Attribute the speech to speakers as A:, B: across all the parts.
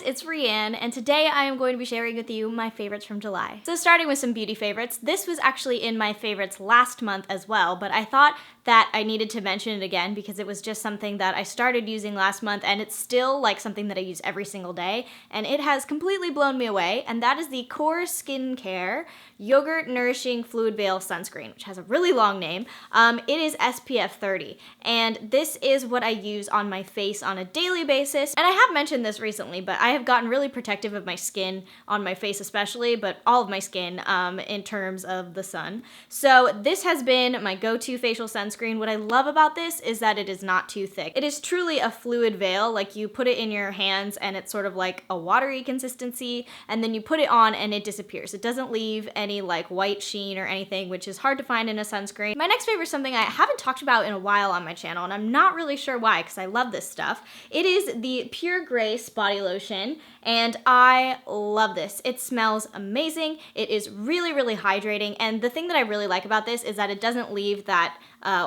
A: it's Rianne, and today I am going to be sharing with you my favorites from July. So starting with some beauty favorites, this was actually in my favorites last month as well, but I thought that I needed to mention it again because it was just something that I started using last month, and it's still like something that I use every single day, and it has completely blown me away, and that is the Core Skincare Yogurt Nourishing Fluid Veil Sunscreen, which has a really long name. It is SPF 30, and this is what I use on my face on a daily basis, and I have mentioned this recently, but I have gotten really protective of my skin, on my face especially, but all of my skin in terms of the sun. So this has been my go-to facial sunscreen. What I love about this is that it is not too thick. It is truly a fluid veil, like you put it in your hands and it's sort of like a watery consistency, and then you put it on and it disappears. It doesn't leave any like white sheen or anything, which is hard to find in a sunscreen. My next favorite is something I haven't talked about in a while on my channel, and I'm not really sure why because I love this stuff. It is the Pure Grace body lotion, and I love this. It smells amazing. It is really, really hydrating, and the thing that I really like about this is that it doesn't leave that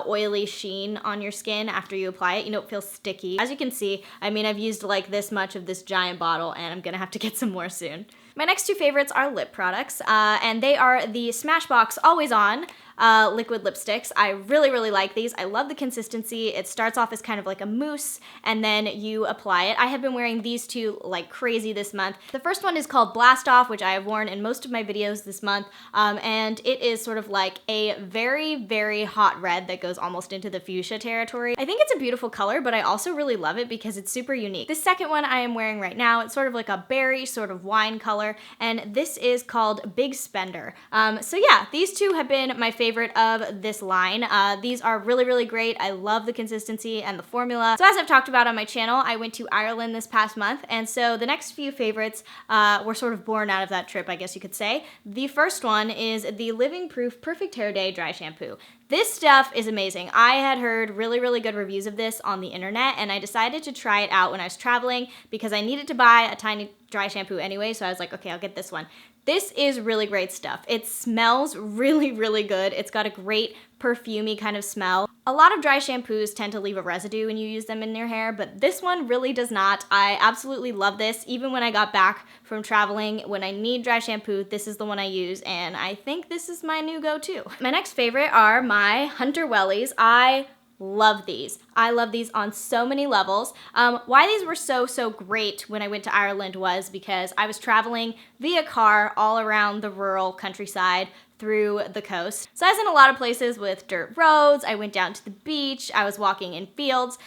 A: oily sheen on your skin after you apply it. You know, it feels sticky. As you can see, I mean, I've used like this much of this giant bottle, and I'm gonna have to get some more soon. My next two favorites are lip products, and they are the Smashbox Always On liquid lipsticks. I really, really like these. I love the consistency. It starts off as kind of like a mousse, and then you apply it. I have been wearing these two like crazy this month. The first one is called Blast Off, which I have worn in most of my videos this month, and it is sort of like a very, very hot red that goes almost into the fuchsia territory. I think it's a beautiful color, but I also really love it because it's super unique. The second one I am wearing right now, it's sort of like a berry sort of wine color, and this is called Big Spender. So yeah, these two have been my favorite of this line. These are really, really great. I love the consistency and the formula. So as I've talked about on my channel, I went to Ireland this past month, and so the next few favorites were sort of born out of that trip, I guess you could say. The first one is the Living Proof Perfect Hair Day Dry Shampoo. This stuff is amazing. I had heard really, really good reviews of this on the internet, and I decided to try it out when I was traveling because I needed to buy a tiny dry shampoo anyway, so I was like, okay, I'll get this one. This is really great stuff. It smells really, really good. It's got a great perfumey kind of smell. A lot of dry shampoos tend to leave a residue when you use them in your hair, but this one really does not. I absolutely love this. Even when I got back from traveling, when I need dry shampoo, this is the one I use, and I think this is my new go-to. My next favorite are my Hunter Wellies. I love these. I love these on so many levels. Why these were so great when I went to Ireland was because I was traveling via car all around the rural countryside through the coast. So I was in a lot of places with dirt roads. I went down to the beach. I was walking in fields.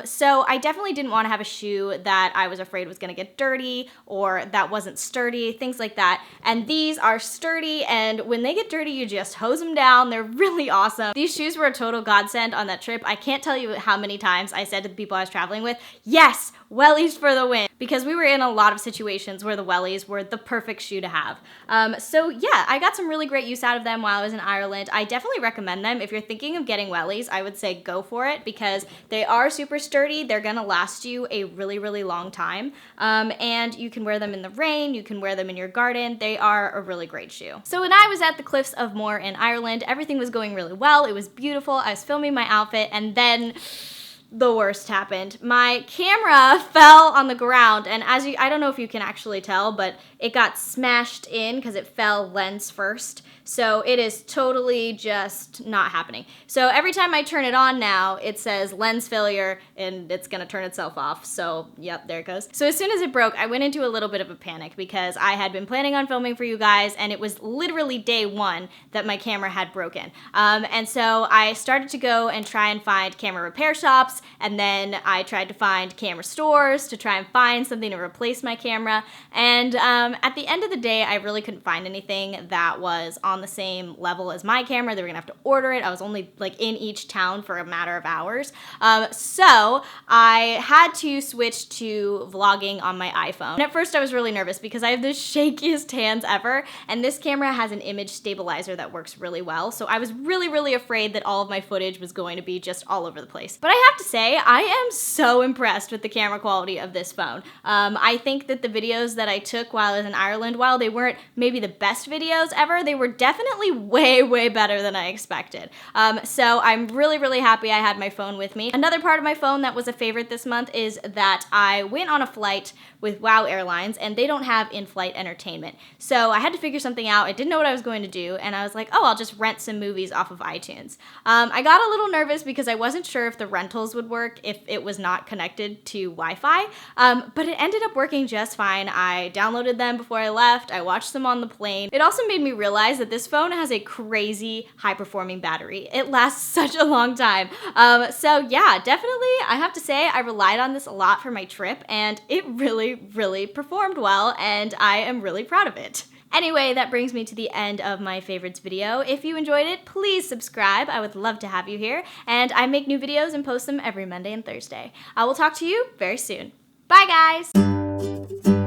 A: So I definitely didn't want to have a shoe that I was afraid was going to get dirty or that wasn't sturdy, things like that. And these are sturdy, and when they get dirty, you just hose them down. They're really awesome. These shoes were a total godsend on that trip. I can't tell you how many times I said to the people I was traveling with, yes, wellies for the win, because we were in a lot of situations where the wellies were the perfect shoe to have. So yeah, I got some really great use out of them while I was in Ireland. I definitely recommend them. If you're thinking of getting wellies, I would say go for it because they are super sturdy. They're gonna last you a really, really long time. And you can wear them in the rain, you can wear them in your garden. They are a really great shoe. So when I was at the Cliffs of Moher in Ireland, everything was going really well. It was beautiful. I was filming my outfit, and then the worst happened. My camera fell on the ground, and I don't know if you can actually tell, but it got smashed in because it fell lens first. So it is totally just not happening. So every time I turn it on now, it says lens failure, and it's gonna turn itself off. So yep, there it goes. So as soon as it broke, I went into a little bit of a panic because I had been planning on filming for you guys, and it was literally day one that my camera had broken. And so I started to go and try and find camera repair shops, and then I tried to find camera stores to try and find something to replace my camera. And at the end of the day, I really couldn't find anything that was on the same level as my camera. They were gonna have to order it. I was only like in each town for a matter of hours. So I had to switch to vlogging on my iPhone. And at first I was really nervous because I have the shakiest hands ever, and this camera has an image stabilizer that works really well. So I was really, really afraid that all of my footage was going to be just all over the place. But I have to say, I am so impressed with the camera quality of this phone. I think that the videos that I took while I was in Ireland, while they weren't maybe the best videos ever, they were definitely way, way better than I expected. So I'm really, really happy I had my phone with me. Another part of my phone that was a favorite this month is that I went on a flight with WOW Airlines, and they don't have in-flight entertainment. So I had to figure something out. I didn't know what I was going to do, and I was like, oh, I'll just rent some movies off of iTunes. I got a little nervous because I wasn't sure if the rentals would work if it was not connected to Wi-Fi, but it ended up working just fine. I downloaded them before I left. I watched them on the plane. It also made me realize that this phone has a crazy high-performing battery. It lasts such a long time. So yeah, definitely, I have to say, I relied on this a lot for my trip, and it really performed well, and I am really proud of it. Anyway, that brings me to the end of my favorites video. If you enjoyed it, please subscribe. I would love to have you here. And I make new videos and post them every Monday and Thursday. I will talk to you very soon. Bye, guys!